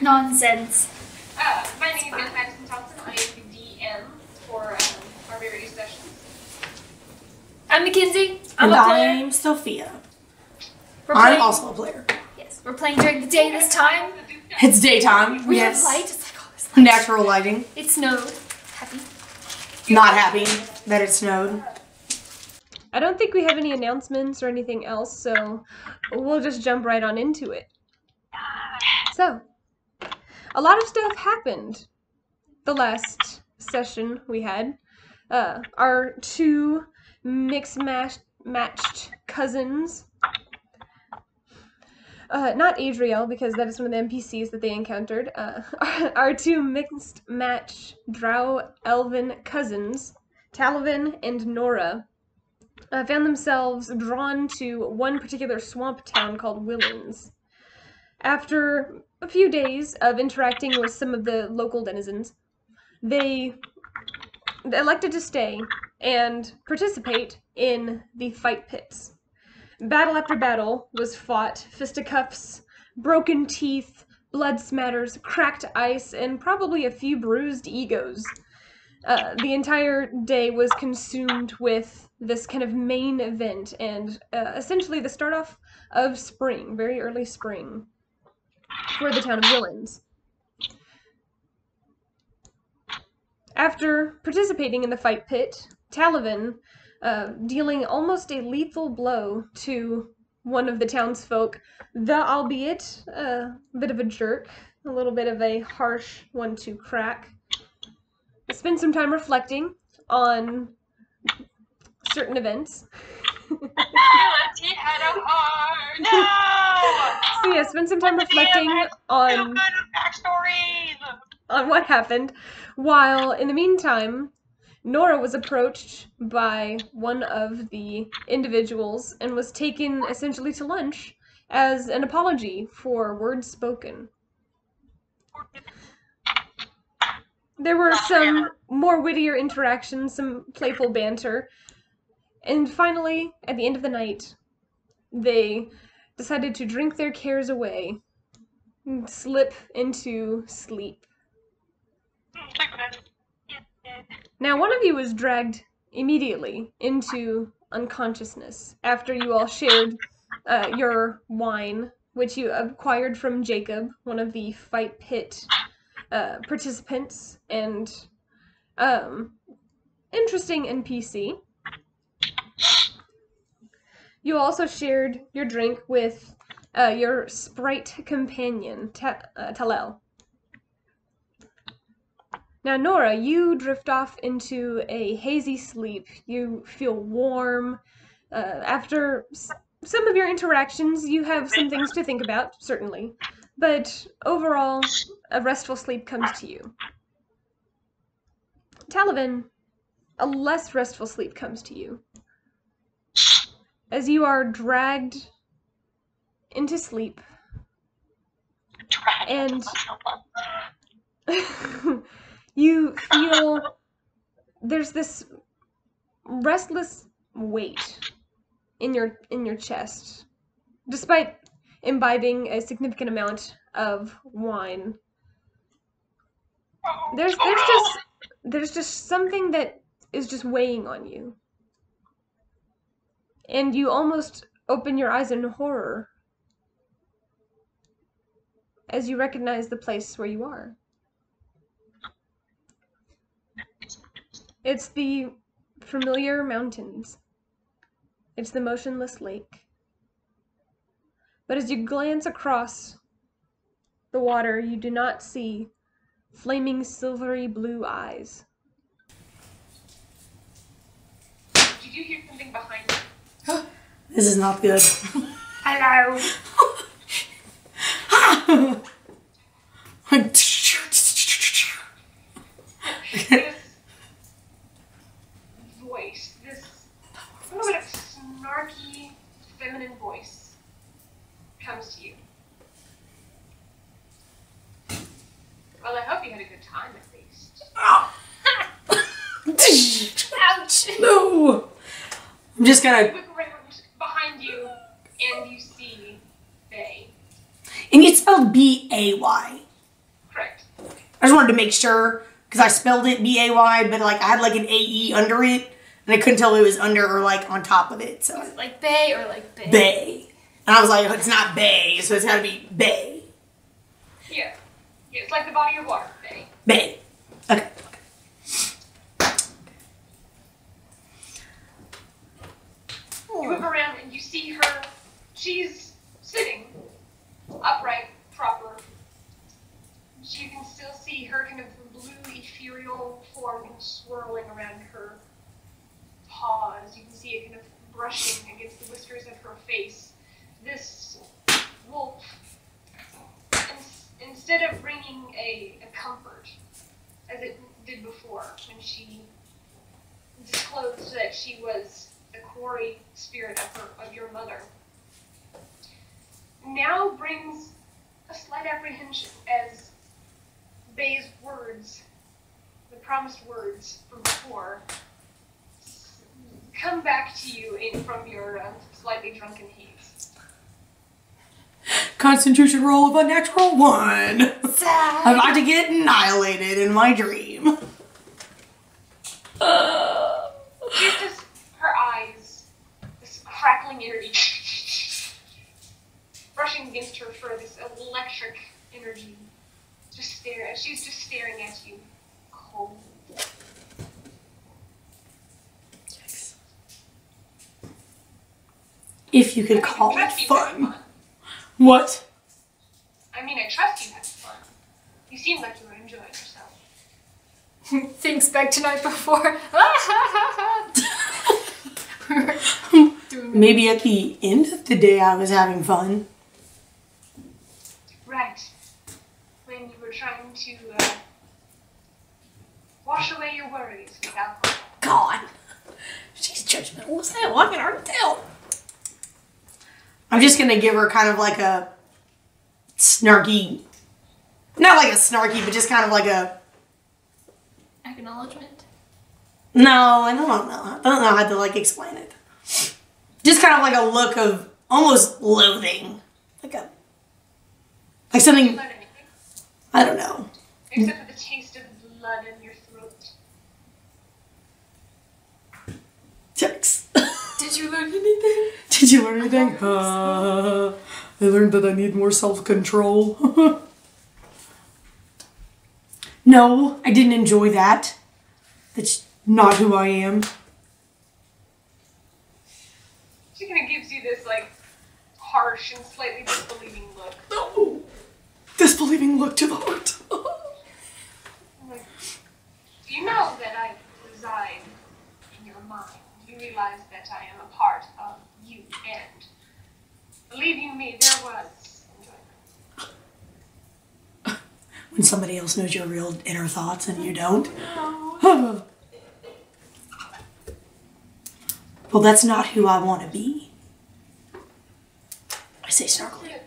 Nonsense. My name is Madison Thompson. I am the DM for our various sessions. I'm Mackenzie. And a player. I'm Sophia. I'm also a player. Yes, we're playing during the day this time. It's daytime. We Yes. have light. It's like, oh, it's light. Natural lighting. It snowed. Happy. Not happy that it snowed. I don't think we have any announcements or anything else, so we'll just jump right on into it. So, a lot of stuff happened the last session we had. Our two matched cousins, not Adriel, because that is one of the NPCs that they encountered, our two mixed match drow elven cousins, Talavin and Nora, found themselves drawn to one particular swamp town called Willends. After a few days of interacting with some of the local denizens, they elected to stay and participate in the fight pits. Battle after battle was fought, fisticuffs, broken teeth, blood smatters, cracked ice, and probably a few bruised egos. The entire day was consumed with this kind of main event and essentially the start off of spring, very early spring, for the town of Willends. After participating in the fight pit, Talavin, dealing almost a lethal blow to one of the townsfolk, albeit a bit of a jerk, a little bit of a harsh one to crack, spend some time reflecting on certain events. So yeah, spend some time reflecting on what happened, while in the meantime, Nora was approached by one of the individuals and was taken essentially to lunch as an apology for words spoken. There were some more wittier interactions, some playful banter, and finally, at the end of the night, they decided to drink their cares away and slip into sleep. Now, one of you was dragged immediately into unconsciousness after you all shared your wine, which you acquired from Jacob, one of the fight pit participants and interesting NPC. You also shared your drink with your sprite companion, Talel. Now, Nora, you drift off into a hazy sleep. You feel warm. After some of your interactions, you have some things to think about, certainly. But overall, a restful sleep comes to you. Talavin, a less restful sleep comes to you. As you are dragged into sleep. And you feel there's this restless weight in your chest, despite imbibing a significant amount of wine. There's just something that is just weighing on you, and you almost open your eyes in horror as you recognize the place where you are. It's the familiar mountains. It's the motionless lake. But as you glance across the water, you do not see flaming silvery blue eyes. Did you hear something behind you? This is not good. Hello. This voice, this little bit of snarky, feminine voice comes to you. Well, I hope you had a good time at least. Ouch! No! I'm just gonna... You look around behind you and you see Faye. And it's spelled B-A-Y. I just wanted to make sure, because I spelled it B-A-Y, but like I had like an A-E under it, and I couldn't tell if it was under or like on top of it. So Is it like bay or like bay? Bay. And I was like, it's not Bay, so it's got to be Bay. Yeah. Yeah, it's like the body of water, Bay. Bay. Okay. You move around and you see her. She's sitting upright, proper. You can still see her kind of blue ethereal form kind of swirling around her paws. You can see it kind of brushing against the whiskers of her face. This wolf, instead of bringing a comfort, as it did before, when she disclosed that she was the quarry spirit of your mother, now brings a slight apprehension as Bay's words, the promised words from before, come back to you from your slightly drunken haze. Constitution roll of a natural 1. I'm about to get annihilated in my dream. She's just, her eyes, this crackling energy, brushing against her fur, this electric energy, she's just staring at you, cold. If you could call it fun. What? I mean, I trust you had fun. You seemed like you were enjoying yourself. Thinks back to night before. Maybe at the end of the day I was having fun. Right. When you were trying to wash away your worries with alcohol. God. She's judgmental. What's that? Well, I can already tell. I'm just going to give her kind of like a snarky, not like a snarky, but just kind of like a... Acknowledgement? No, I don't know. I don't know how to like explain it. Just kind of like a look of almost loathing. Like something... Did you learn anything? I don't know. Except for the taste of blood in your throat. Text. Did you learn anything? Did you learn anything? I learned that I need more self-control. No, I didn't enjoy that. That's not who I am. She kind of gives you this, like, harsh and slightly disbelieving look. No. Disbelieving look to the heart. Like, do you know that I reside in your mind? You realize that I am a part of you, and believe you me, there was enjoyment. When somebody else knows your real inner thoughts and you don't. Well, that's not who I want to be. I say snarkily.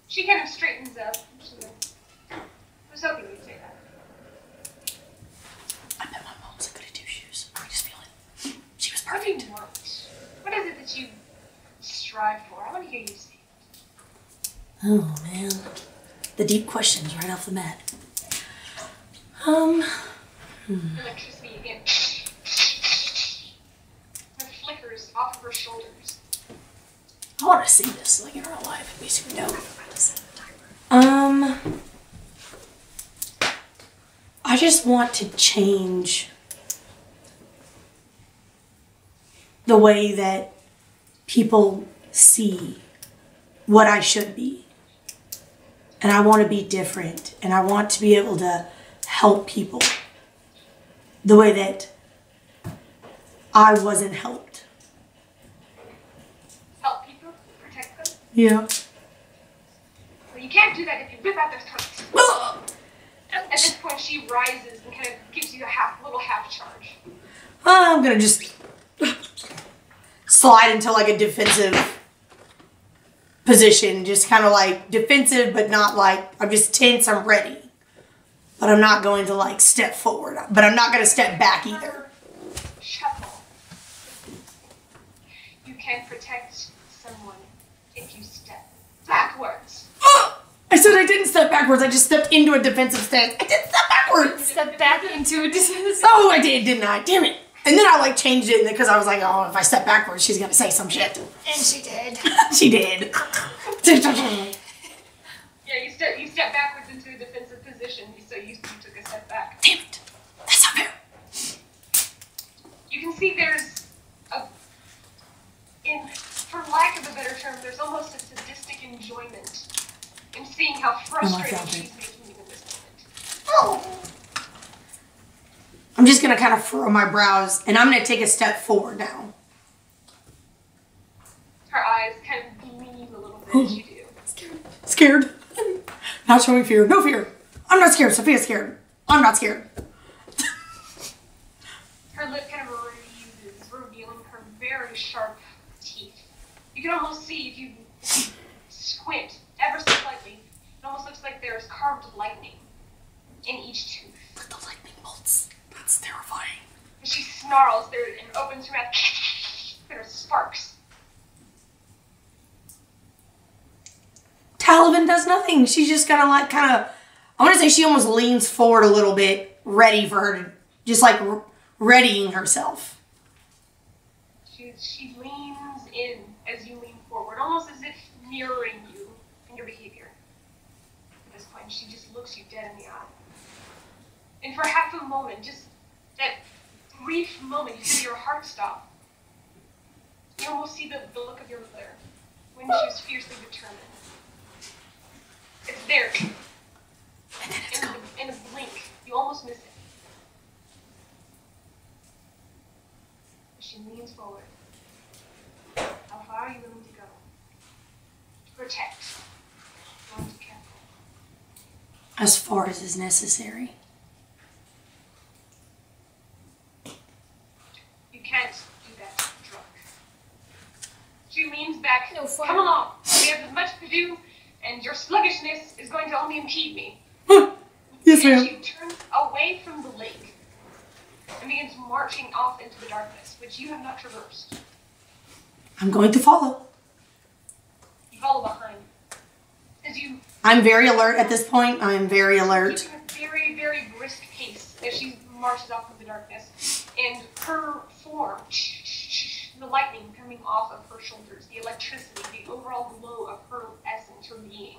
She kind of straightens up. She's like, I was hoping you'd say that. I bet my mom's a goody two shoes. I just feel it. She was What do you perfect. want? What is it that you strive for? I want to hear you say it. Oh man, the deep questions right off the mat. Electricity again. It flickers off of her shoulders. I want to see this like in real life. It'd be super dope. I just want to change the way that people see what I should be. And I want to be different. And I want to be able to help people the way that I wasn't helped. Help people, protect them. Yeah. Well, you can't do that if you rip out their throats. At this point, she rises and kind of gives you a little half charge. I'm gonna just slide into like a defensive position. Just kind of like defensive, but not like, I'm just tense, I'm ready. But I'm not going to like step forward. But I'm not gonna step back either. Shuffle. You can protect someone if you step backwards. I said I didn't step backwards. I just stepped into a defensive stance. I didn't step backwards. Step back into a distance. Oh, I did, didn't I? Damn it. And then I like changed it because I was like, oh, if I step backwards, she's gonna say some shit. And she did. She did. Yeah, you step backwards into a defensive position, so you took a step back. Damn it. That's not fair. You can see there's for lack of a better term, there's almost a sadistic enjoyment in seeing how frustrated she's making you in this moment. Oh. I'm just gonna kind of furrow my brows, and I'm gonna take a step forward now. Her eyes kind of gleam a little bit as you do. Scared. Not showing fear. No fear. I'm not scared. Sophia's scared. I'm not scared. Her lip kind of raises, revealing her very sharp teeth. You can almost see if you squint ever so slightly, it almost looks like there's carved lightning in each tooth. But the lightning bolts. That's terrifying. As she snarls there and opens her mouth, there are sparks. Talavin does nothing. She's just gonna like kind of, I want to say she almost leans forward a little bit, ready for her to, just like readying herself. She leans in as you lean forward, almost as if mirroring you and your behavior. At this point, she just looks you dead in the eye. And for half a moment, just that brief moment, you feel your heart stop. You almost see the look of your mother when she was fiercely determined. It's there. And then it's gone. In a blink, you almost miss it. She leans forward. How far are you willing to go? To protect. You want to be careful. As far as is necessary. You can't do that drunk. She leans back. No fun. Come along. We have as much to do, and your sluggishness is going to only impede me. Yes, And ma'am. she turns away from the lake and begins marching off into the darkness, which you have not traversed. I'm going to follow. You follow behind. As you I'm very alert at this point. I'm very alert. keep a very, very brisk pace as she marches off into the darkness. And her form, the lightning coming off of her shoulders, the electricity, the overall glow of her essence, her being,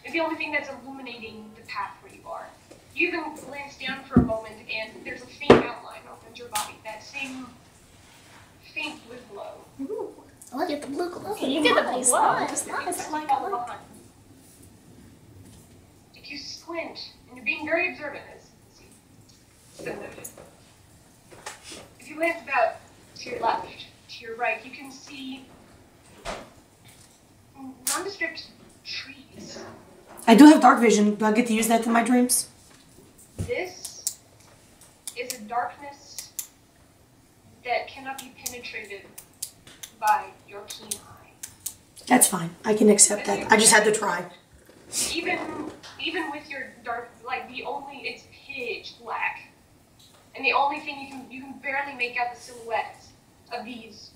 is the only thing that's illuminating the path where you are. You even glance down for a moment, and there's a faint outline around your body, that same faint blue glow. Ooh, look at the blue glow. Okay, You get the blue nice, glow. nice. It's nice. You follow behind. If you squint, and you're being very observant, as you can see, so noted. If you glance about to your left, to your right, you can see nondescript trees. I do have dark vision. Do I get to use that in my dreams? This is a darkness that cannot be penetrated by your keen eye. That's fine. I can accept that. I just had to try. Even with your dark, like it's pitch black, and the only thing you can barely make out the silhouettes of these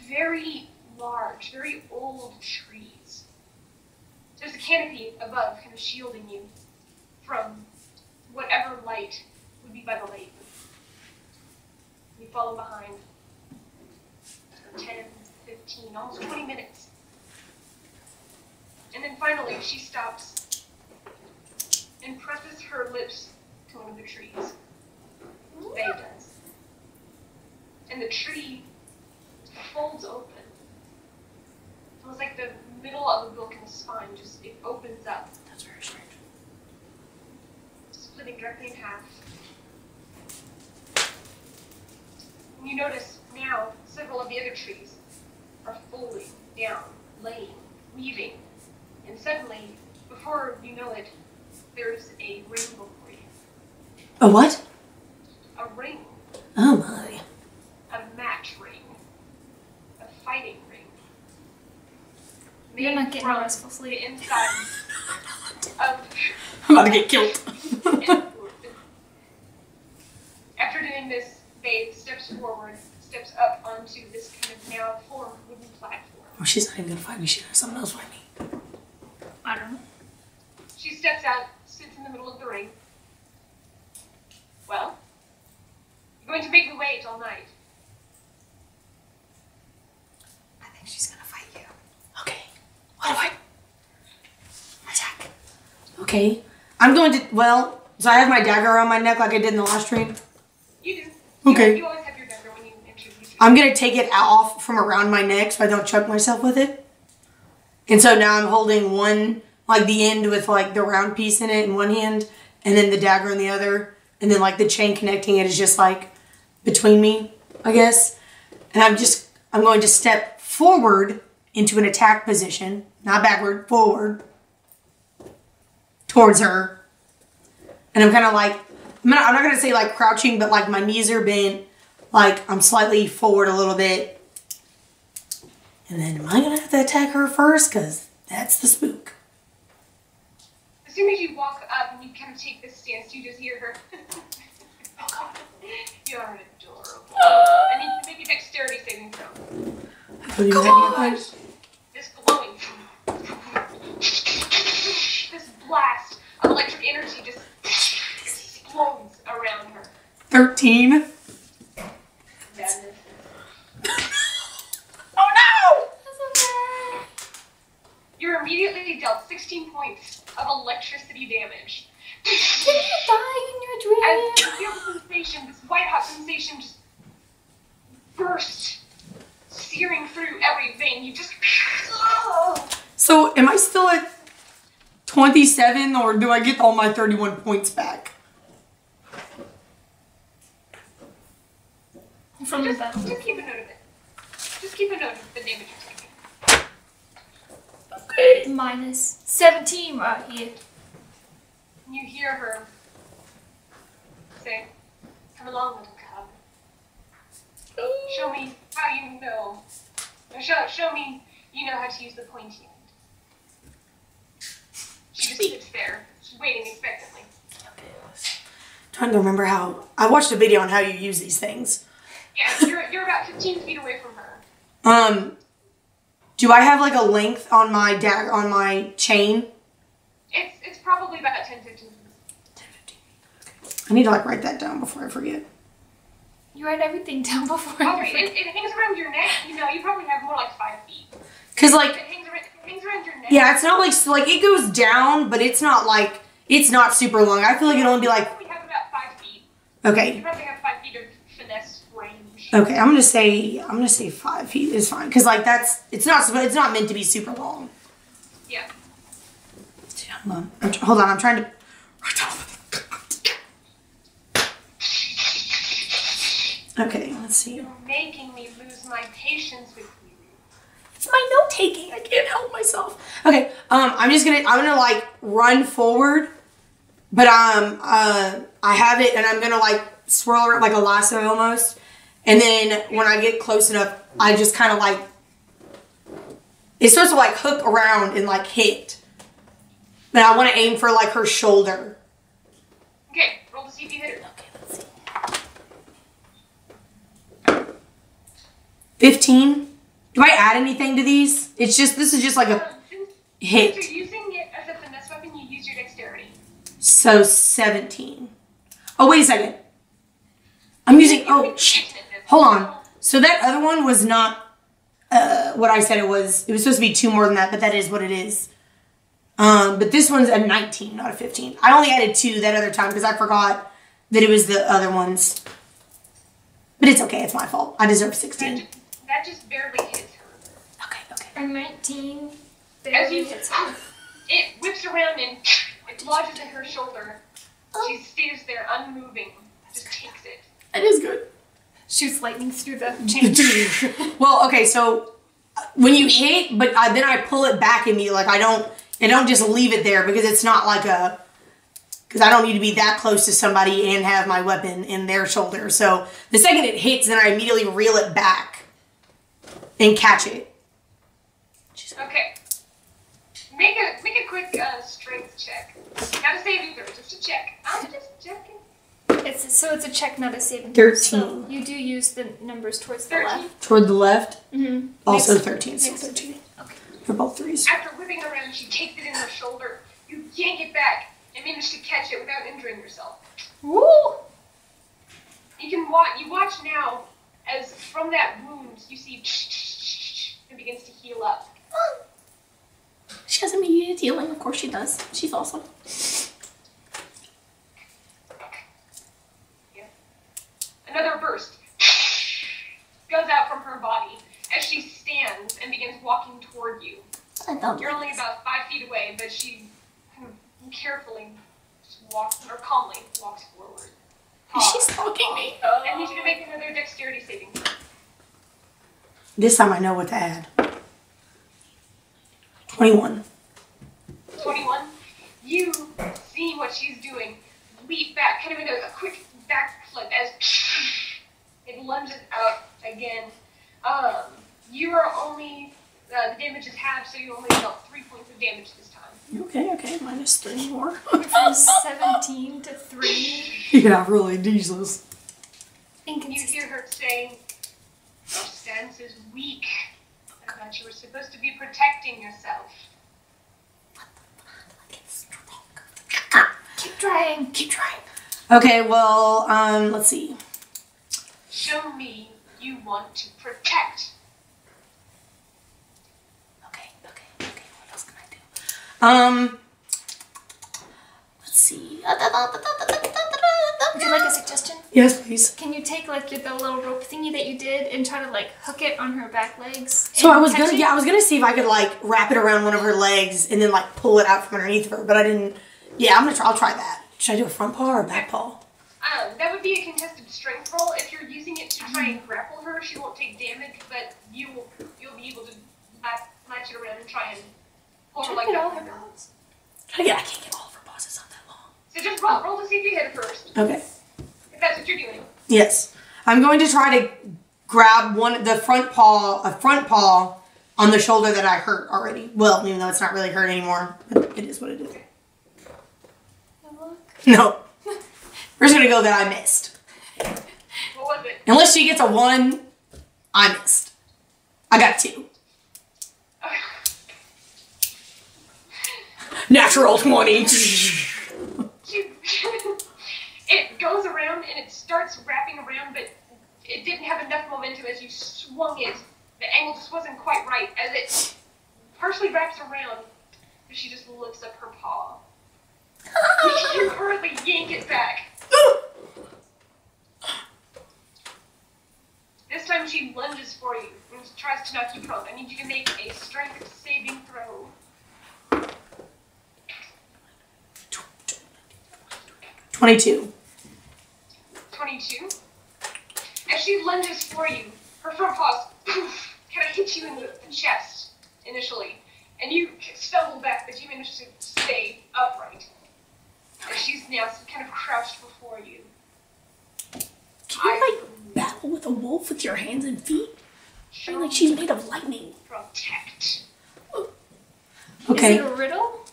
very large, very old trees. There's a canopy above, kind of shielding you from whatever light would be by the lake. You follow behind for 10, 15, almost 20 minutes. And then finally she stops and presses her lips to one of the trees. Faye does. And the tree folds open. Almost like the middle of a broken spine, it opens up. That's very strange. Splitting directly in half. And you notice now several of the other trees are folding down, laying, weaving. And suddenly, before you know it, there's a ring before you. A what? A ring. Oh my. A match ring. A fighting ring. You're not getting from restful sleep. the inside of I'm about to get killed. After doing this, Faye steps forward, steps up onto this kind of now formed wooden platform. Oh, she's not even gonna find me. She has someone else find me. I don't know. steps out, sits in the middle of the ring. Well, you're going to make me wait all night. I think she's gonna fight you. Okay. What do I... Attack. Okay. I'm going to... Well, so I have my dagger around my neck like I did in the last stream. You do. Okay. You always have your dagger when you introduce yourself. I'm going to take it off from around my neck so I don't choke myself with it. And so now I'm holding one, like the end with like the round piece in it in one hand, and then the dagger in the other, and then like the chain connecting it is just like between me, I guess. And I'm going to step forward into an attack position, not backward, forward, towards her. And I'm kind of like, I'm not going to say like crouching, but like my knees are bent, like I'm slightly forward a little bit. And then am I going to have to attack her first? Because that's the spook. As soon as you walk up and you kind of take this stance, you just hear her. Oh God, you're adorable. I need to make a dexterity saving throw. Come on! This glowing, this blast of electric energy just explodes around her. 13. Madness. Oh no! You're immediately dealt 16 points of electricity damage. Did you die in your dream? As you feel the sensation, this white hot sensation just burst, searing through every vein. You just... So am I still at 27 or do I get all my 31 points back? From the battle. Just keep a note of it. Just keep a note of the damage you're taking. Okay. Minus 17 right here. You hear her say, "Come along, little cub. Show me how you know. Or show me you know how to use the pointy end." She just sits there, waiting expectantly. Okay. Trying to remember how... I watched a video on how you use these things. Yeah, you're about 15 feet away from her. Do I have like a length on my dagger, on my chain? It's probably about 10, 15 feet. 10, 15. Okay. I need to like write that down before I forget. You write everything down before Oh, you wait, forget. it hangs around your neck. You know, you probably have more like 5 feet. Cause like... It hangs around your neck. Yeah, it's not like it goes down, but it's not like... It's not super long. I feel like it'd only be like... You probably have about 5 feet. Okay. You probably have 5 feet of finesse range. Okay, I'm gonna say 5 feet is fine, cause like it's not meant to be super long. Yeah. Hold on, I'm trying to. Okay, let's see. You're making me lose my patience with you. It's my note taking. I can't help myself. Okay, I'm gonna like run forward, but I have it, and I'm gonna like swirl around like a lasso almost. And then when I get close enough, I just kind of like, it's supposed to like hook around and like hit. But I want to aim for like her shoulder. Okay, roll to see if you hit her. Okay, let's see. 15. Do I add anything to these? This is just like a hit. Since you're using it as a finesse weapon, you use your dexterity. So 17. Oh, wait a second. I'm using, oh shit. Hold on. So that other one was not what I said it was. It was supposed to be 2 more than that, but that is what it is. But this one's a 19, not a 15. I only added 2 that other time because I forgot that it was the other ones. But it's okay. It's my fault. I deserve 16. That just barely hits her. Okay. A 19 As barely you hits her. it whips around and it lodges in her shoulder. She stays there unmoving. Just takes it. It is good. Shoots lightning through the chain. Well, okay, so when you hit, but then I pull it back in me, like I don't just leave it there because it's not like because I don't need to be that close to somebody and have my weapon in their shoulder. So the second it hits, then I immediately reel it back and catch it. Okay. Make a quick strength check. Gotta save you through, just a check. I'm just checking. It's a check, not a saving throw. 13. So you do use the numbers towards the 13. left. Toward the left, Mm-hmm. also 13. So Next. 13. Okay. For both threes. After whipping around, she takes it in her shoulder, You yank it back and manage to catch it without injuring yourself. Woo! You watch now as from that wound you see it begins to heal up. She has immediate healing. Of course she does. She's awesome. Yeah. Another burst goes out from her body as she stands and begins walking toward you. You're only about 5 feet away, but she kind of carefully calmly walks forward. She's stalking me. I need you to make another dexterity saving throw. This time I know what to add. 21. 21. You see what she's doing. Leap back, kind of in a quick backflip as it lunges out again. You are only, the damage is half, so you only dealt 3 points of damage this time. Okay. Minus 3 more. From 17 to 3. Yeah, really, Jesus. You hear her say, "Your stance is weak. I thought you were supposed to be protecting yourself." Keep trying. Okay, well, let's see. Show me you want to protect. Okay. What else can I do? Let's see. Would you like a suggestion? Yes, please. Can you take like the little rope thingy that you did and try to like hook it on her back legs? So I and was catch gonna, it? I was gonna see if I could like wrap it around one of her legs and then like pull it out from underneath her, but I didn't. Yeah, I'll try that. Should I do a front paw or a back paw? That would be a contested strength roll. If you're using it to try and grapple her, she won't take damage, but you'll be able to latch it around and try and pull her like that. I can't get all of her paws. It's not that long. So just roll to see if you hit it first. Okay. If that's what you're doing. Yes, I'm going to try to grab a front paw on the shoulder that I hurt already. Well, even though it's not really hurt anymore, but it is what it is. No. We're just gonna go that I missed. What was it? Unless she gets a 1, I missed. I got 2. Okay. Natural 20. It goes around and it starts wrapping around, but it didn't have enough momentum as you swung it. The angle just wasn't quite right as it partially wraps around, but she just lifts up her paw. You hurriedly yank it back. This time she lunges for you and tries to knock you prone. I need you to make a strength saving throw. 22. 22. As she lunges for you, her front paws kind of hit you in the chest initially, and you stumble back, but you manage to stay upright. And she's now kind of crouched before you. Can you like battle with a wolf with your hands and feet? I mean, like she's made of lightning. Protect. Okay. Is it a riddle?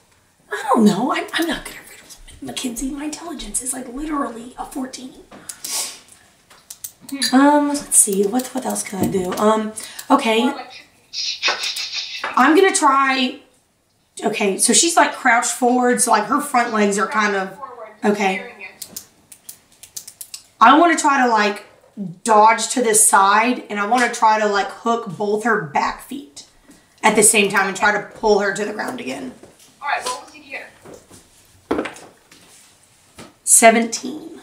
I don't know. I'm not good at riddles, Mackenzie. My intelligence is like literally a 14. Let's see. What else can I do? Okay. I'm gonna try. Okay, so she's like crouched forward, so like her front legs are kind of okay. I want to try to like dodge to this side, and I want to try to like hook both her back feet at the same time and try to pull her to the ground again. All right, roll with you. 17.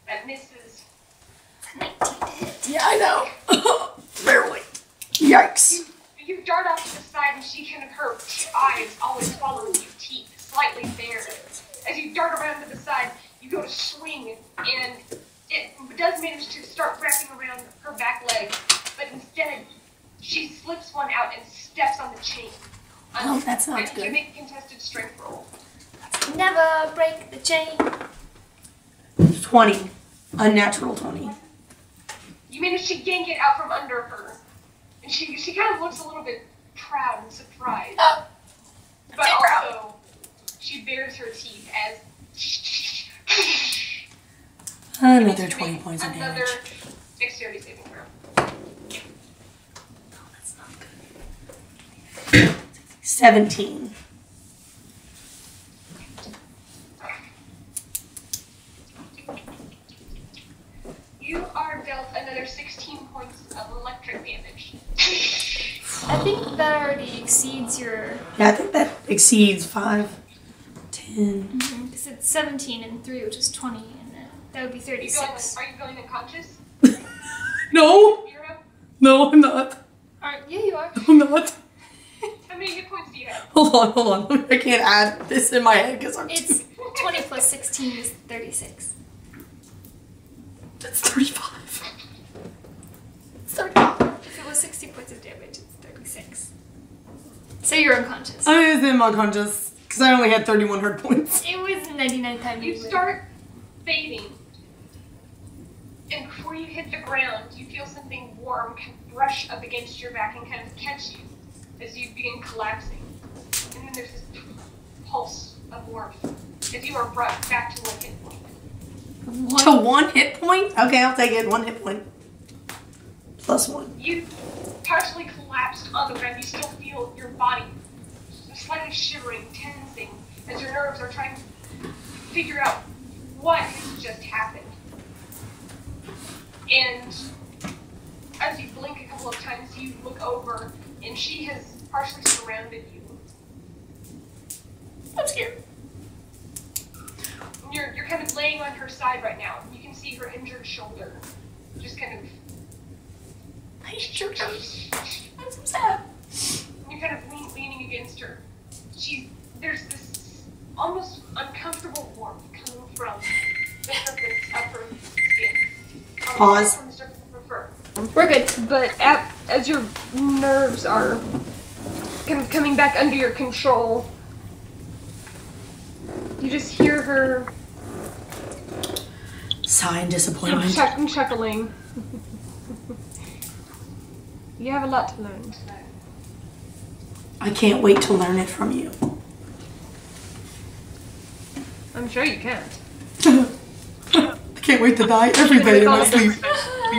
That misses. 19 to hit. Yeah, I know. Barely. Yikes. You dart off to the side, and she kind of, her eyes always following you, teeth slightly bared. As you dart around to the side, you go to swing, and it does manage to start wrapping around her back leg, but instead, she slips one out and steps on the chain. Oh, that's not good. You make a contested strength roll. Never break the chain. 20. Unnatural 20. You manage to yank it out from under her. And she kind of looks a little bit proud and surprised. But also, she bares her teeth as... Another 20 points of damage. Another dexterity saving throw. Oh, that's not good. 17. another 16 points of electric damage. I think that already exceeds your... Yeah, I think that exceeds 5, 10. Because it's 17 and 3, which is 20, and then that would be 36. Are you going unconscious? No! Hero? No, I'm not. Yeah, you are. I'm not. How many hit points do you have? Hold on. I can't add this in my head because I'm It's 20 plus 16 is 36. That's 35. It's 35. If it was 60 points of damage, it's 36. So you're unconscious. I am unconscious because I only had 31 hurt points. It was 99 times. You start fading, and before you hit the ground, you feel something warm kind of brush up against your back and kind of catch you as you begin collapsing. And then there's this pulse of warmth as you are brought back to 1 hit point. To 1 hit point? Okay, I'll take it. 1 hit point. Plus 1. You partially collapsed on the ground. You still feel your body slightly shivering, tensing, as your nerves are trying to figure out what has just happened. And as you blink a couple of times, you look over, and she has partially surrounded you. I'm scared. You're kind of laying on her side right now. You can see her injured shoulder. Just kind of... I'm so sad. You're kind of leaning against her. There's this almost uncomfortable warmth coming from the surface of her skin. Pause. From the surface of her fur. We're good, but as your nerves are kind of coming back under your control, you just hear her Sigh in disappointment. chuckling. You have a lot to learn. I can't wait to learn it from you. I'm sure you can't. I can't wait to die every day in my sleep.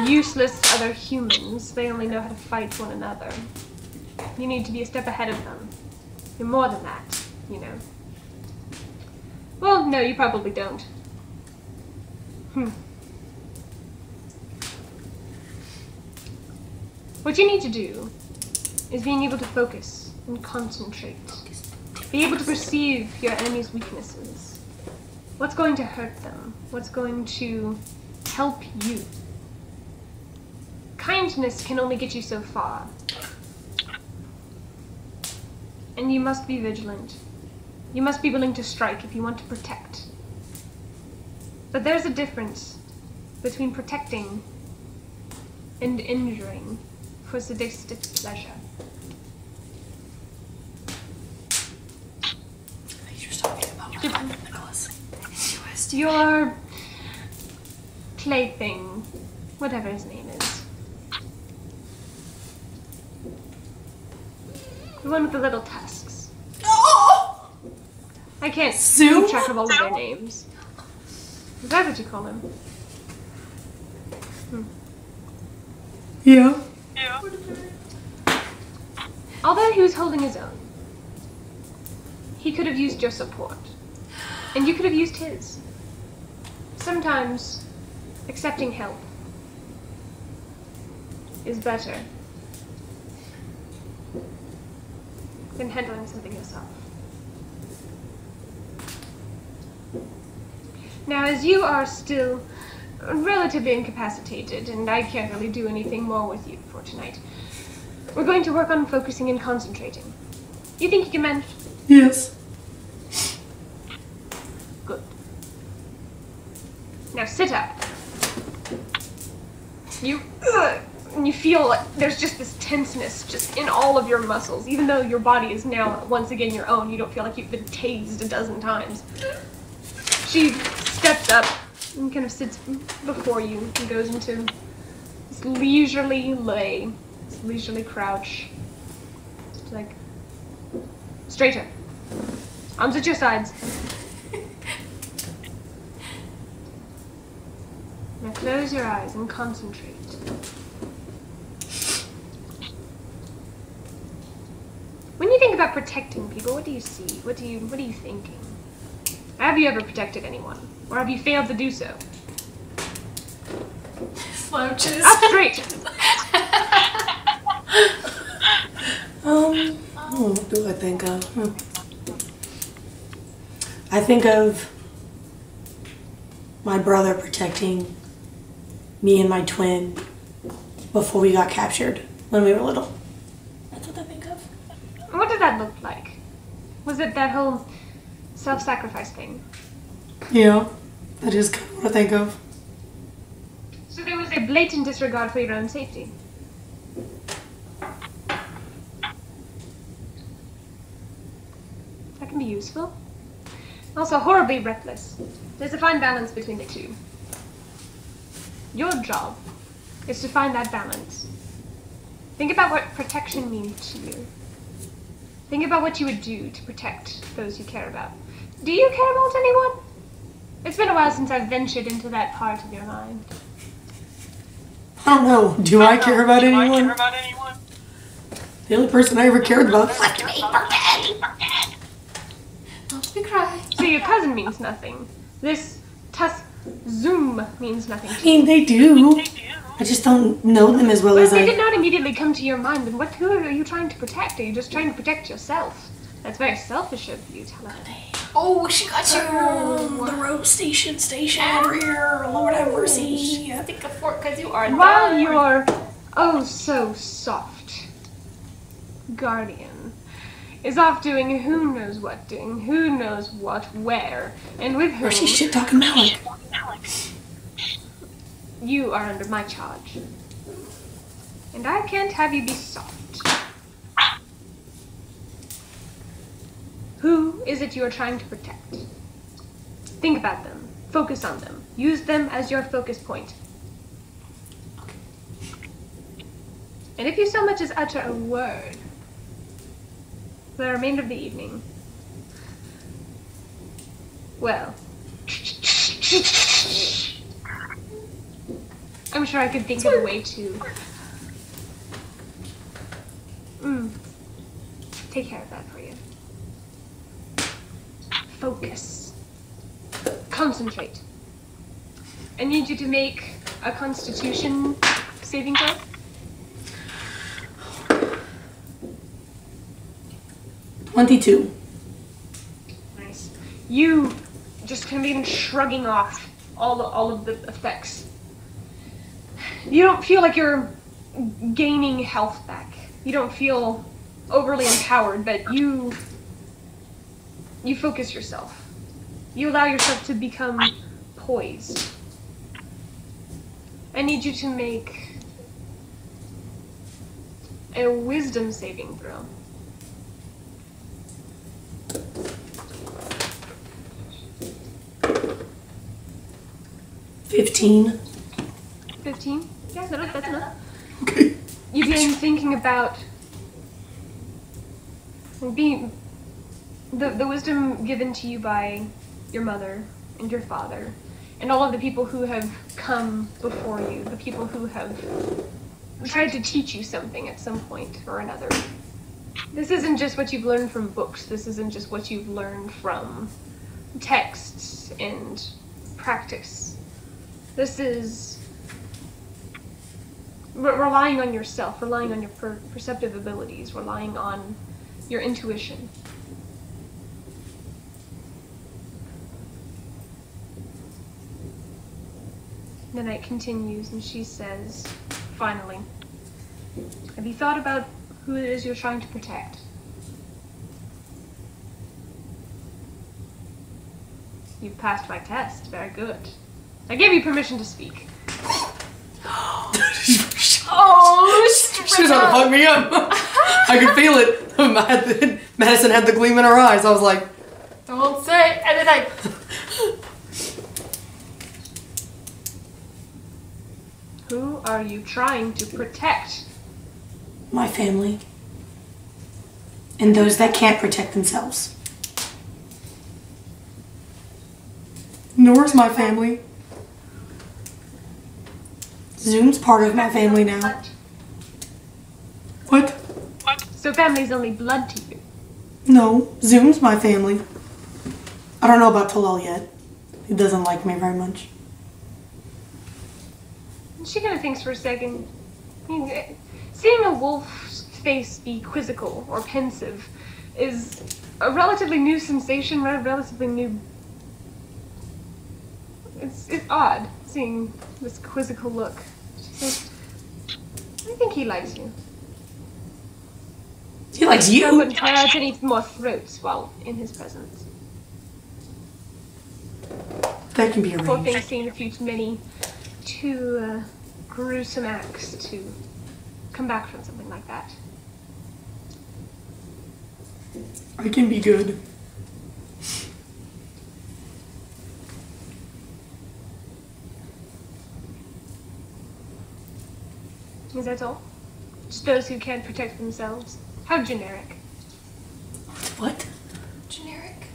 Useless other humans, they only know how to fight one another. You need to be a step ahead of them. You're more than that, you know. Well, no, you probably don't. What you need to do is being able to focus and concentrate. Be able to perceive your enemy's weaknesses. What's going to hurt them? What's going to help you? Kindness can only get you so far. And you must be vigilant. You must be willing to strike if you want to protect. But there's a difference between protecting and injuring for sadistic pleasure. I think you're talking about my friend Nicholas. Your plaything, whatever his name is. The one with the little tusks. Oh! I can't Zoom? keep track of all of their names. Is that what you call him? Yeah. Although he was holding his own, he could have used your support. And you could have used his. Sometimes accepting help is better than handling something yourself. Now, as you are still relatively incapacitated, and I can't really do anything more with you for tonight, we're going to work on focusing and concentrating. You think you can manage? Yes. Good. Now sit up. And you feel like there's just this tenseness just in all of your muscles, even though your body is now once again your own. You don't feel like you've been tased a dozen times. She steps up and kind of sits before you and goes into this leisurely lay, this leisurely crouch. It's like, straighter. Arms at your sides. Now close your eyes and concentrate. When you think about protecting people, what do you see? What are you thinking? Have you ever protected anyone? Or have you failed to do so? Slouches. Up straight. What do I think of? I think of my brother protecting me and my twin before we got captured when we were little. That's what I think of. What did that look like? Was it that whole self-sacrifice thing? Yeah, that is kind of what I think of. So there was a blatant disregard for your own safety. That can be useful. Also horribly reckless. There's a fine balance between the two. Your job is to find that balance. Think about what protection means to you. Think about what you would do to protect those you care about. Do you care about anyone? It's been a while since I've ventured into that part of your mind. I don't know. Do I care about anyone? The only person I ever cared about left me for dead. Don't be crying. So your cousin means nothing. This Zoom means nothing to I you. mean, they do. I just don't know them as well Well, as if they I... did not immediately come to your mind, then who are you trying to protect? Are you just trying to protect yourself? That's very selfish of you, Talavin. Oh, she got you. The road station over here. Lord have mercy. Stick a fork because you are While done. your oh so soft guardian is off doing who knows what, doing who knows what, where, and with whom, Or she's shit talking Malik. you are under my charge. And I can't have you be soft. Who is it you are trying to protect? Think about them. Focus on them. Use them as your focus point. And if you so much as utter a word for the remainder of the evening, well, I'm sure I could think of a way to take care of that for you. Focus. Concentrate. I need you to make a Constitution saving throw. 22. Nice. You just kind of begin shrugging off all of the effects. You don't feel like you're gaining health back. You don't feel overly empowered, but you focus yourself. You allow yourself to become poised. I need you to make a wisdom saving throw. 15. 15? Yeah, that's enough. Okay. You begin thinking about being the wisdom given to you by your mother and your father and all of the people who have come before you, the people who have tried to teach you something at some point or another. This isn't just what you've learned from books. This isn't just what you've learned from texts and practice. This is relying on yourself, relying on your perceptive abilities, relying on your intuition. The night continues and she says, finally, have you thought about who it is you're trying to protect? You've passed my test. Very good. I gave you permission to speak. Oh, She was trying to fuck me up. I could feel it. Madison had the gleam in her eyes. I was like, don't say anything. Who are you trying to protect? my family. And those that can't protect themselves. Nora's my family. Zoom's part of my family now. What? So family's only blood to you. No, Zoom's my family. I don't know about Talal yet. He doesn't like me very much. She kind of thinks for a second. I mean, seeing a wolf's face be quizzical or pensive is a relatively new sensation, relatively new. It's odd seeing this quizzical look. She says, I think he likes you. He likes you? I wouldn't try out any more throats while in his presence. That can be Poor arranged. thing seemed a few too gruesome acts to come back from something like that. I can be good. Is that all? Just those who can't protect themselves? How generic. What? Generic.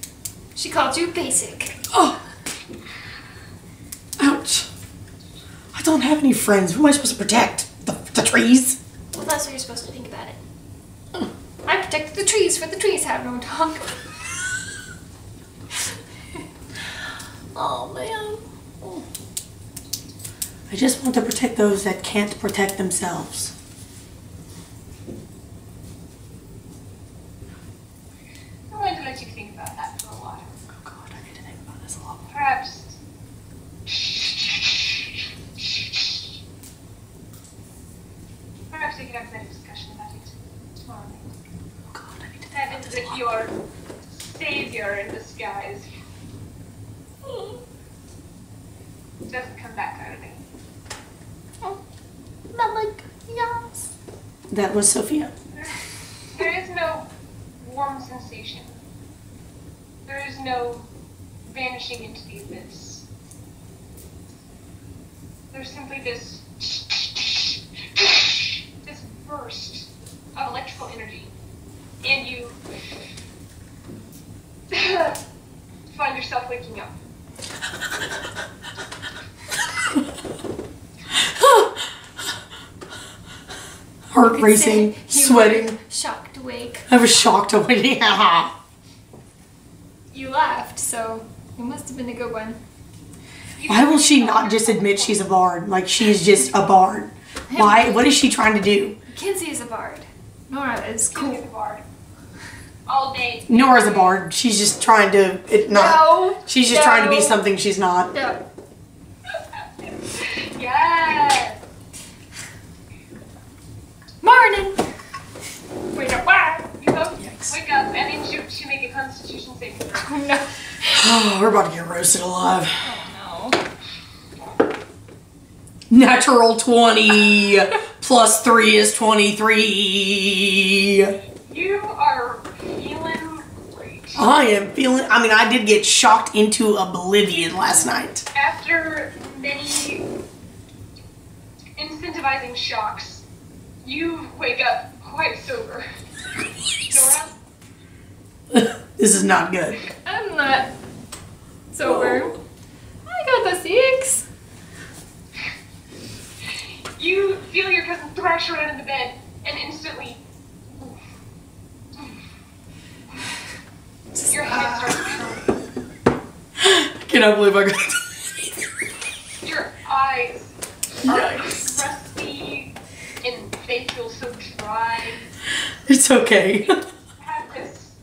She called you basic. Oh! Ouch. I don't have any friends. Who am I supposed to protect? The trees? Well, that's what you're supposed to think about it. I protect the trees, for the trees have no tongue. Oh, man. Oh. I just want to protect those that can't protect themselves. I'm going to let you think about that for a while. Oh, God, I need to think about this a lot more. Perhaps. Perhaps we can have a better discussion about it tomorrow night. Oh, God, I need to think That about is this a with lot your savior in disguise. Doesn't come back out of me. Not like, yes. That was Sophia. There is no warm sensation. There is no vanishing into the abyss. There's simply this burst of electrical energy, and you find yourself waking up. Heart racing, sweating. Shocked awake. I was shocked already. You laughed, so it must have been a good one. Why will she not just admit she's a bard? Like, she's just a bard. Why? What is she trying to do? Kinsey is a bard. Nora is Cool. cool. The bard. All day. Nora's a bard. She's just trying to No. She's just trying to be something she's not. No. Yes. Morning. Wake up. Wow. You both Yikes. wake up and then you make a Constitution saving throw. Oh no. Oh, we're about to get roasted alive. Oh Natural 20 plus 3 is 23. You are feeling great. I am feeling. I mean, I did get shocked into oblivion last night. After many incentivizing shocks, you wake up quite sober. Nora? This is not good. no. I'm not sober. I got the 6. You feel your cousin thrash around in the bed and instantly your head starts pounding. I cannot believe I got. Your eyes are Yikes. crusty and they feel so dry. It's okay. Have this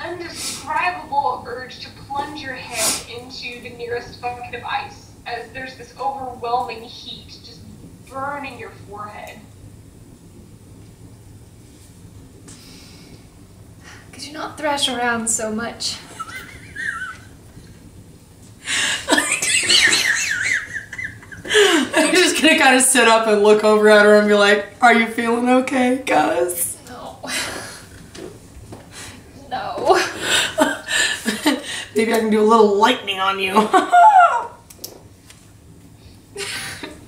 indescribable urge to plunge your head into the nearest bucket of ice as there's this overwhelming heat just burning your forehead. Could you not thrash around so much? I'm just gonna kind of sit up and look over at her and be like, "Are you feeling okay, guys?" No. No. Maybe I can do a little lightning on you.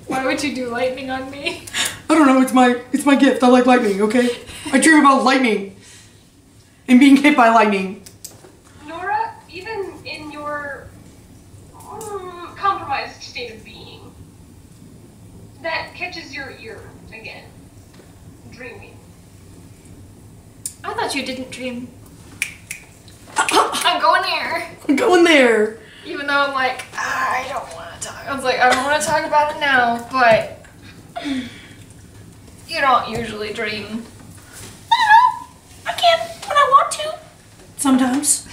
Why would you do lightning on me? I don't know. It's my gift. I like lightning. Okay. I dream about lightning and being hit by lightning. Nora, even in your compromised state of being, that catches your ear again. Dreaming. I thought you didn't dream. I'm going there. I'm going there. Even though I'm like, I don't want to talk I was like, I don't want to talk about it now, but you don't usually dream. I can when I want to. Sometimes.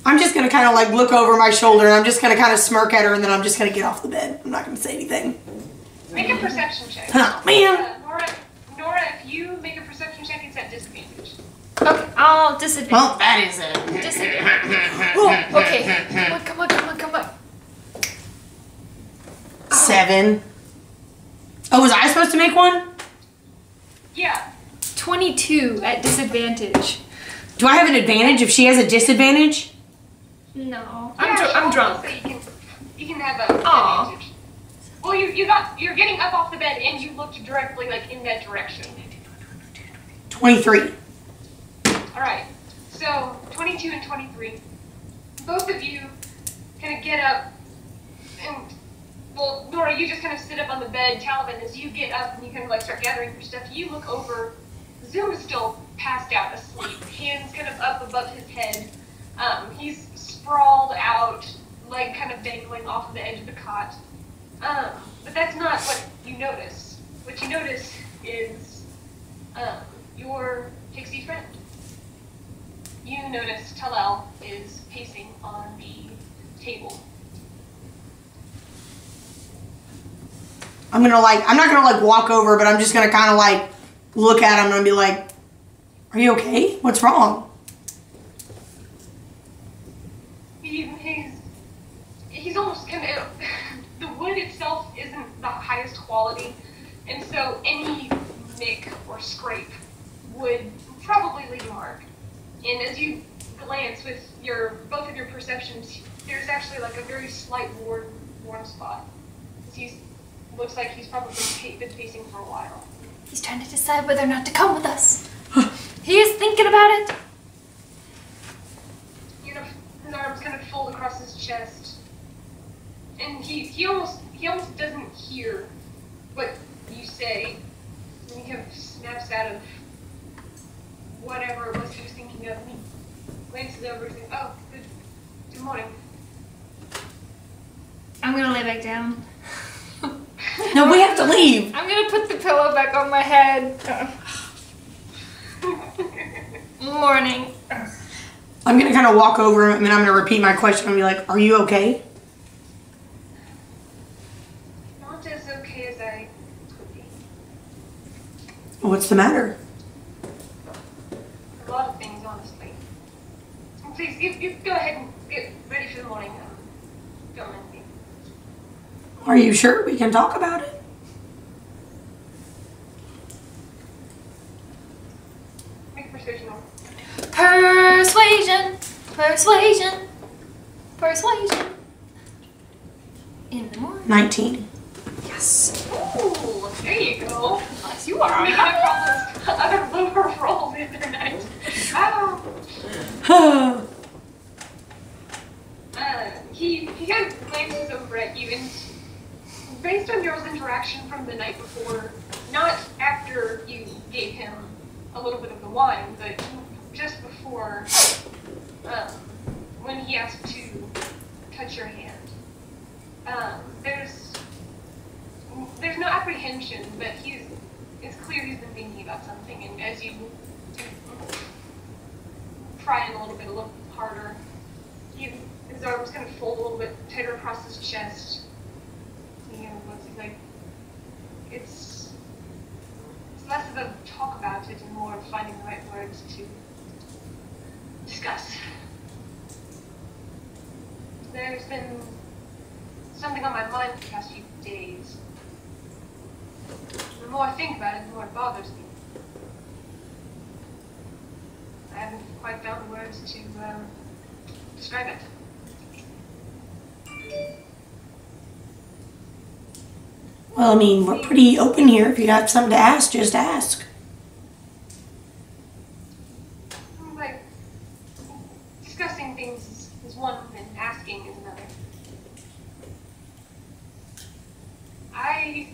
I'm just gonna kind of like look over my shoulder and I'm just gonna kind of smirk at her and then I'm just gonna get off the bed. I'm not gonna say anything. Make a perception check. Oh, man. Nora, if you make a perception check, it's at disadvantage. Okay, I'll disadvantage. Well, that is it. Disadvantage. Oh, okay. Come on. 7. Oh, was I supposed to make one? Yeah. 22 at disadvantage. Do I have an advantage if she has a disadvantage? No. Yeah, I'm drunk. So you can have an Aw. advantage. Well, you're getting up off the bed and you looked directly like in that direction. 23. All right. So 22 and 23. Both of you kind of get up and, well, Nora, you just kind of sit up on the bed. Talavin, as you get up and you kind of like start gathering your stuff, you look over. Zoom is still passed out asleep, hands kind of up above his head. He's sprawled out, leg kind of dangling off the edge of the cot. But that's not what you notice. What you notice is your pixie friend. You notice Talal is pacing on the table. I'm not gonna like walk over, but I'm just gonna kind of like look at him and be like, are you okay? What's wrong? He's almost kind of, the wood itself isn't the highest quality, and so any nick or scrape would probably leave a mark. And as you glance with both of your perceptions, there's actually like a very slight worn spot. Looks like he's probably been pacing for a while. He's trying to decide whether or not to come with us. He is thinking about it. You know, his arms kind of fold across his chest, and he almost doesn't hear what you say. And he kind of snaps out of whatever it was he was thinking of. And he glances over and says, "Oh, good morning." I'm gonna lay back down. No, we have to leave. I'm gonna put the pillow back on my head. Morning. I'm gonna kind of walk over and then I'm gonna repeat my question and be like, are you okay? Not as okay as I could be. What's the matter? A lot of things, honestly. And please, you go ahead and get ready for the morning. Don't mind me. Are you sure we can talk about it? Make a persuasion roll. Persuasion. In the morning. 19. Yes. Ooh, there you go. You are. Making up all those other lower rolls in the night. He kind of glances over at you, and based on y'all's interaction from the night before, not after you gave him a little bit of the wine, but just before, when he asked to touch your hand, there's no apprehension, but it's clear he's been thinking about something, and as you pry in a little harder, his arms kind of fold a little bit tighter across his chest. He's like, it's less of a talk about it and more of finding the right words to discuss. There's been something on my mind for the past few days. The more I think about it, the more it bothers me. I haven't quite found the words to describe it. Well, I mean, we're pretty open here. If you have something to ask, just ask. Like, discussing things is one and asking is another. I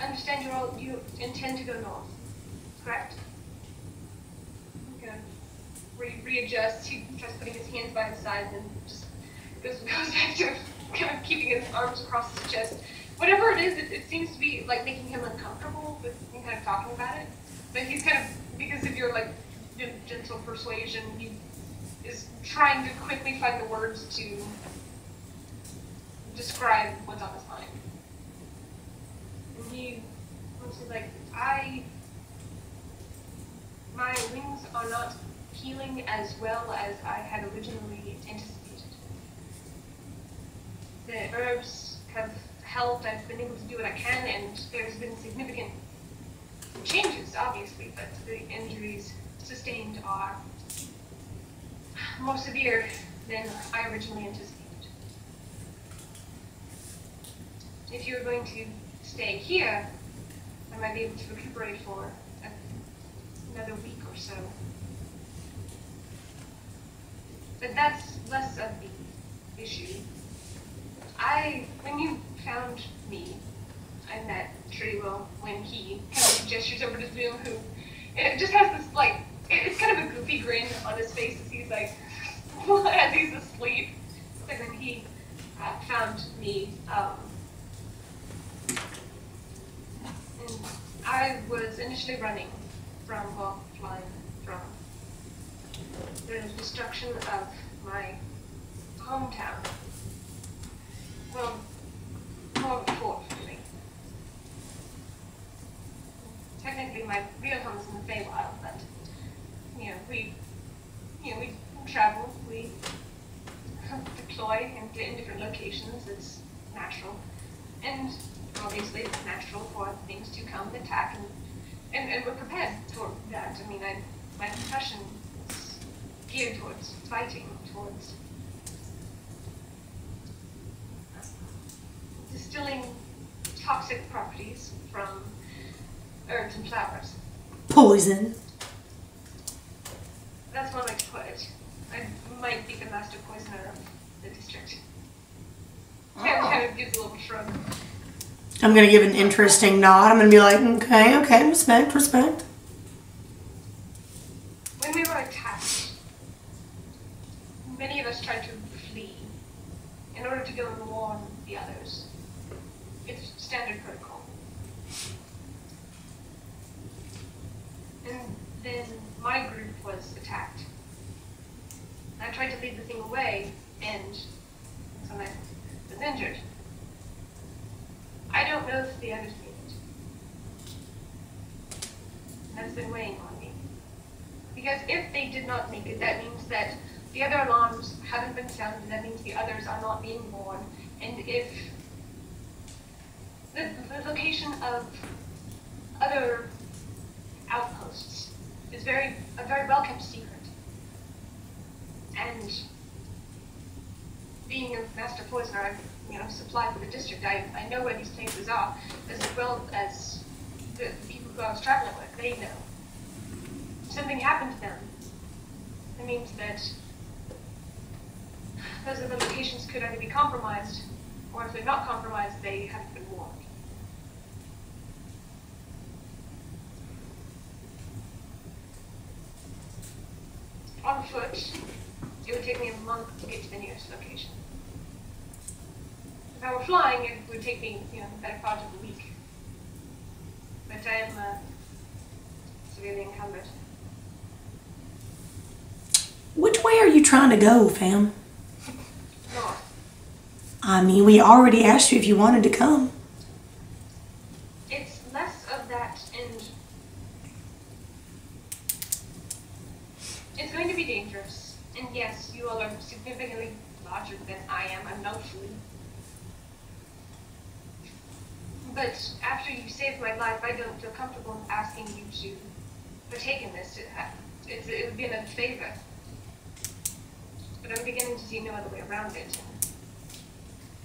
understand you intend to go north, correct? I'm gonna readjust. He tries putting his hands by his sides and just goes back to kind of keeping his arms across his chest. Whatever it is, it seems to be like making him uncomfortable with me kind of talking about it. But he's kind of, because of your like gentle persuasion, he is trying to quickly find the words to describe what's on his mind. And he was like, my wings are not healing as well as I had originally anticipated. The herbs have helped, I've been able to do what I can, and there's been significant changes, obviously, but the injuries sustained are more severe than I originally anticipated. If you're going to stay here, I might be able to recuperate for another week or so. But that's less of the issue. When you found me in that tree, well, when he kind of gestures over to Zoom, who it just has this like, it's kind of a goofy grin on his face as he's like, as he's asleep. Like when he found me, and I was initially running from, well, flying from the destruction of my hometown. Well, more of a fort, really. Technically, my real home is in the Feywild, but we travel, we deploy and get in different locations. It's natural, and obviously, it's natural for things to come and attack, and we're prepared for that. I mean, my profession is geared towards fighting, towards distilling toxic properties from herbs and flowers. Poison. That's one way to put it. I might be the master poisoner of the district. Kind of gives a little shrug. I'm going to give an interesting nod. I'm going to be like, okay, respect. When we were attacked, many of us tried to flee in order to go and warn the others. It's standard protocol. And then my group was attacked. I tried to lead the thing away, and so I was injured. I don't know if the others made it. And that's been weighing on me. Because if they did not make it, that means that the other alarms haven't been sounded, that means the others are not being warned. And if the location of other outposts is a very well kept secret. And being a master poisoner, I've supplied for the district. I know where these places are, as well as the people who I was traveling with. They know. If something happened to them, it means that those other locations could either be compromised, or if they're not compromised, they haven't been warned. On foot, it would take me a month to get to the nearest location. If I were flying, it would take me, the better part of a week. But I am severely encumbered. Which way are you trying to go, fam? North. I mean, we already asked you if you wanted to come. It's less of that, and it's going to be dangerous. And yes, you all are significantly larger than I am, undoubtedly. But after you saved my life, I don't feel comfortable asking you to partake in this. It would be another favor. But I'm beginning to see no other way around it.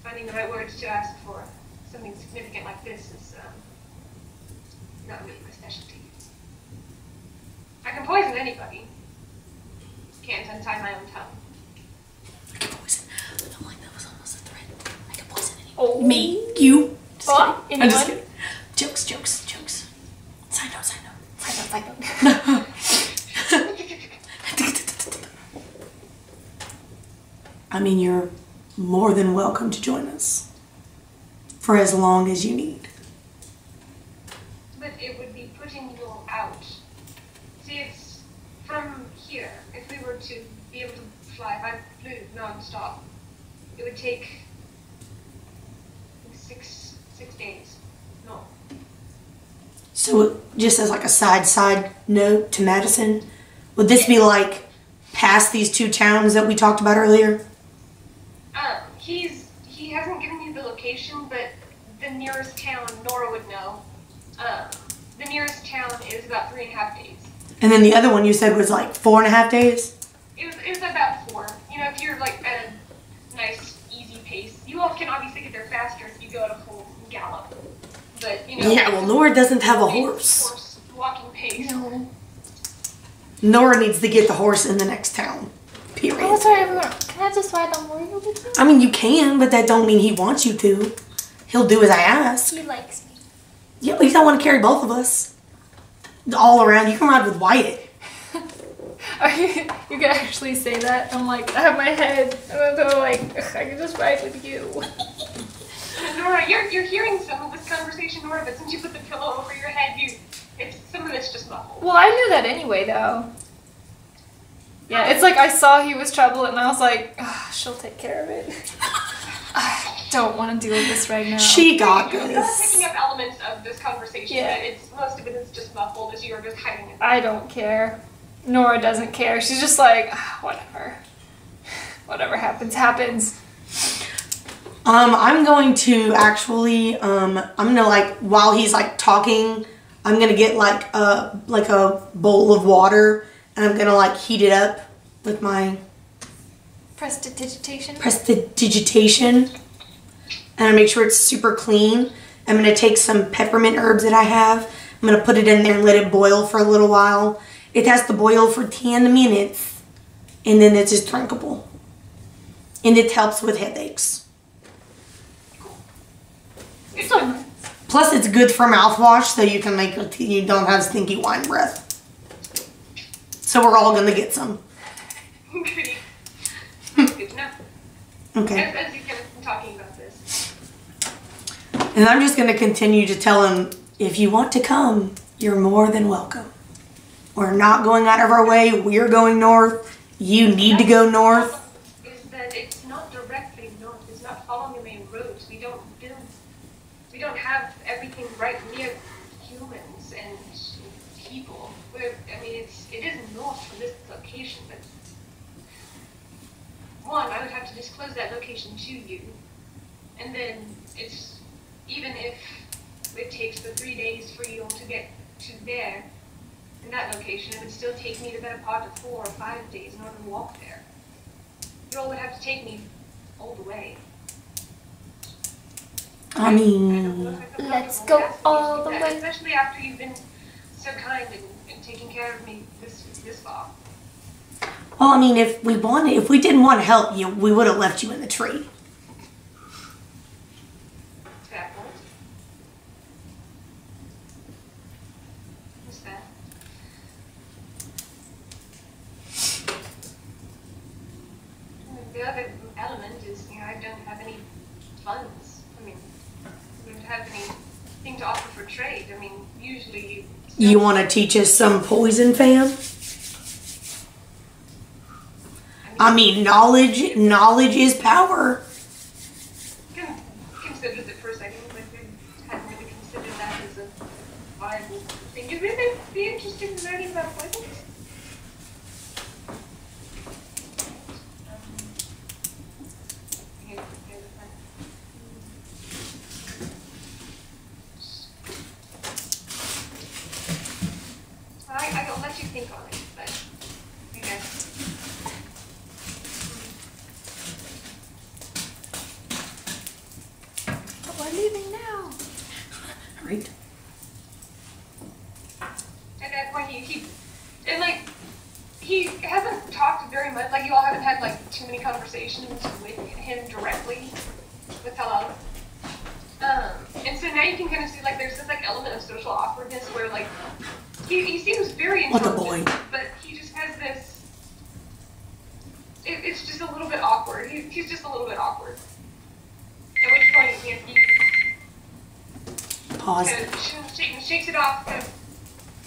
Finding the right words to ask for something significant like this is not really my specialty. I can poison anybody. Can't untie my own tongue. I can poison. I don't like that was almost a threat. I can poison anyone. Oh. Me, you. Just What? kidding. I'm just kidding. Jokes. Side note. I mean, you're more than welcome to join us for as long as you need. But it would be putting you all out. See, it's from here. If we were to be able to fly, if I flew non-stop, it would take 6 days. No. So just as like a side note to Madison, would this be like past these 2 towns that we talked about earlier? He hasn't given me the location, but the nearest town, Nora would know. The nearest town is about 3.5 days. And then the other one you said was like 4.5 days? It was about 4. You know, if you're like at a nice, easy pace. You all can obviously get there faster if you go at a full gallop. But, you know. Yeah, well, Nora doesn't have a horse. Walking pace. No. Nora needs to get the horse in the next town. Period. Oh, sorry, everyone. Can I just ride on Nora with you? I mean, you can, but that don't mean he wants you to. He'll do as I ask. He likes me. Yeah, but he don't want to carry both of us. All around. You can ride with Wyatt. You can actually say that. I'm like, I have my head. And I'm like, I can just ride with you. Nora, you're hearing some of this conversation, Nora, but since you put the pillow over your head, some of it's just muffled. Well, I knew that anyway, though. Yeah, it's like I saw he was trouble, and I was like, she'll take care of it. I don't want to deal with this right now. She got You're this. picking up elements of this conversation, Yeah. but most of it is just muffled as you are just hiding it. I don't care. Nora doesn't care. She's just like, whatever. Whatever happens, happens. I'm going to actually, I'm gonna like, while he's like talking, I'm gonna get like a bowl of water, and I'm gonna like heat it up with my Prestidigitation. prestidigitation, and I make sure it's super clean. I'm gonna take some peppermint herbs that I have. I'm gonna put it in there and let it boil for a little while. It has to boil for 10 minutes, and then it's just drinkable. And it helps with headaches. So, Plus, it's good for mouthwash, so you can make you don't have stinky wine breath. So we're all gonna get some. Goody. Good to know. Okay. As you kind of been talking about this. And I'm just gonna continue to tell him, if you want to come, you're more than welcome. We're not going out of our way. We're going north. You need to go north. Is that it's not directly north. It's not following the main roads. We don't have everything right near humans and people. It is north from this location, but one, I would have to disclose that location to you, and then it's even if it takes the 3 days for you all to get to there in that location, it would still take me the better part of 4 or 5 days in order to walk there. You all would have to take me all the way. I mean, Let's go all the way. Especially after you've been so kind and taking care of me this far. well, I mean, if we didn't want to help you, we would have left you in the tree. Fair point. What's that? The other element is, I don't have any funds. I don't have anything to offer for trade. Usually... You want to teach us some poison, fam? I mean, knowledge is power. Considered it for a second, but I hadn't really considered that as a viable thing. You'd really be interested in learning about poisons? I'll let you think on it, but I guess. But we're leaving now. Right. At that point, he hasn't talked very much. You all haven't had too many conversations with him directly, with Talavin. And so now you can kind of see there's this element of social awkwardness where he seems very What the intelligent, boy? but he just has this it's just a little bit awkward. He's just a little bit awkward. At which point, he Pause. kind of shakes it off, kind of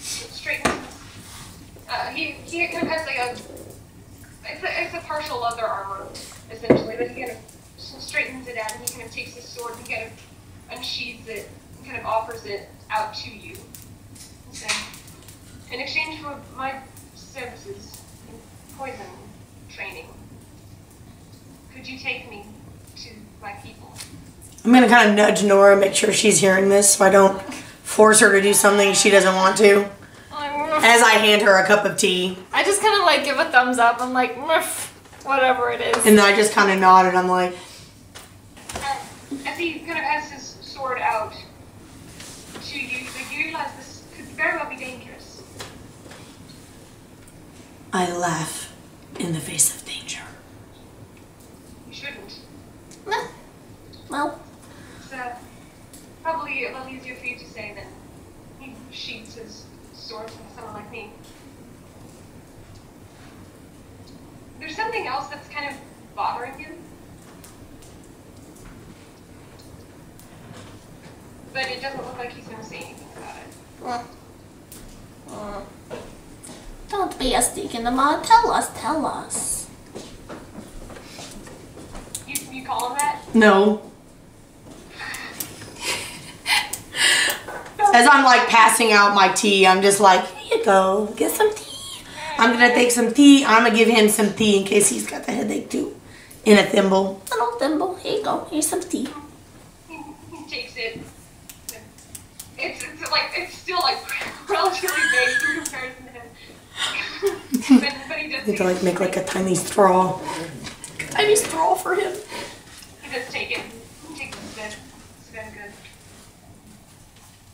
straightens. He kind of has like it's a partial leather armor, essentially, but he kind of straightens it out, and he kind of takes his sword and kind of unsheathes it and kind of offers it out to you. So, in exchange for my services in poison training, could you take me to my people? I'm gonna kind of nudge Nora, make sure she's hearing this, so I don't force her to do something she doesn't want to. As I hand her a cup of tea. I just kind of like give a thumbs up. I'm like, whatever it is. And then I just kind of nod and I'm like... As he kind of has his sword out to you, you realize this could very well be dangerous. I laugh in the face of danger. You shouldn't. Well... It's probably a little easier for you to say than he sheaths his sword with someone like me. There's something else that's kind of bothering you. But it doesn't look like he's going to say anything about it. Don't be a stick in the mud. Tell us. You call him that? No. As I'm like passing out my tea, I'm just like, here you go, get some tea. I'm gonna take some tea. I'm gonna give him some tea in case he's got the headache too. In a thimble. Little thimble. Here you go. Here's some tea. He takes it. It's still like relatively big in comparison to him. but he does. I need to like make like a tiny straw. Tiny straw for him. He does take it. He takes the sip. It's very good.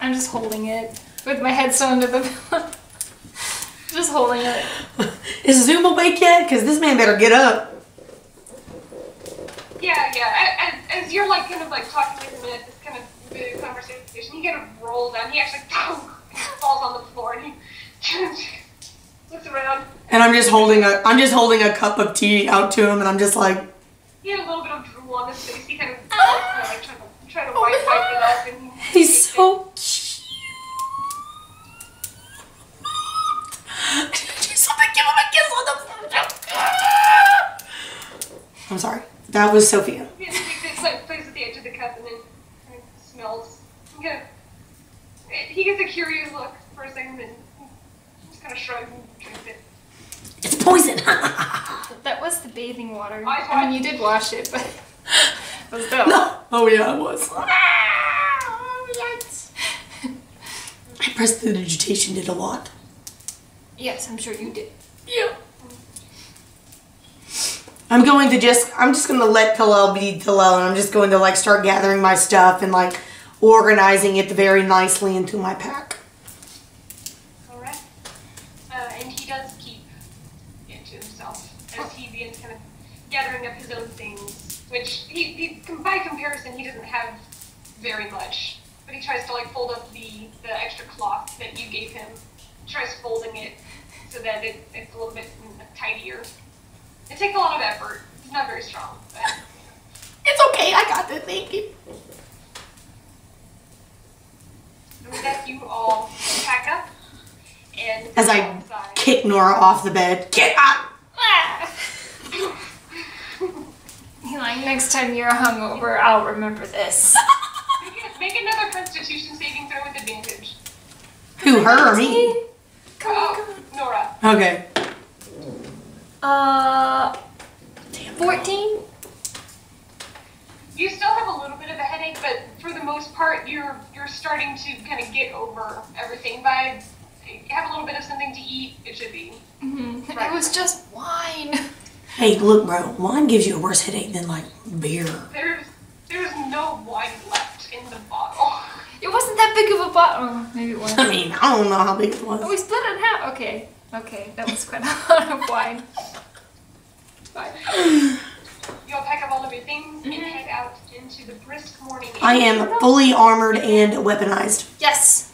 I'm just holding it with my head still under the pillow. Just holding it. Is Zoom awake yet? Because this man better get up. Yeah. As you're like kind of like talking with him in this kind of good conversation, he kind of rolls down. He actually falls on the floor and he looks around. And I'm just holding a cup of tea out to him, and I'm just like. He had a little bit of drool on his face. He kind of like try to wipe it up, and He's so cute. Somebody give him a kiss on the I'm sorry. That was Sophia. He takes like plays at the edge of the cup and then kind of smells. He gets a curious look for a second and just kind of shrugs and drinks it. It's poison. That was the bathing water. I I mean, you did wash it, but it was dope. No. Oh yeah, it was. I prestidigitation did a lot. Yes, I'm sure you did. Yeah. I'm just gonna let Talal be Talal, and I'm just going to like start gathering my stuff and like organizing it very nicely into my pack. Alright. And he does keep it to himself as he begins kind of gathering up his own things, which he by comparison, he doesn't have very much. But he tries to like fold up the extra cloth that you gave him. He tries folding it so that it's a little bit tidier. It takes a lot of effort. He's not very strong, but It's okay, I got this, thank you. and with that you all pack up and As go I outside. kick Nora off the bed. Get up! You're like, next time you're hungover, I'll remember this. Make another Constitution saving throw with advantage. Who, her or me? Nora. Okay. 14? You still have a little bit of a headache, but for the most part, you're starting to kind of get over everything. By have a little bit of something to eat, it should be. Mm-hmm. It was just wine. Hey, look, bro. Wine gives you a worse headache than like beer. There's no wine left in the bottle. It wasn't that big of a bottle. Oh, maybe it was. I mean, I don't know how big it was. Oh, we split it in half. Okay, that was quite a lot of wine. Fine. You'll pack up all of your things and head out into the brisk morning. I am fully armored and weaponized. Yes.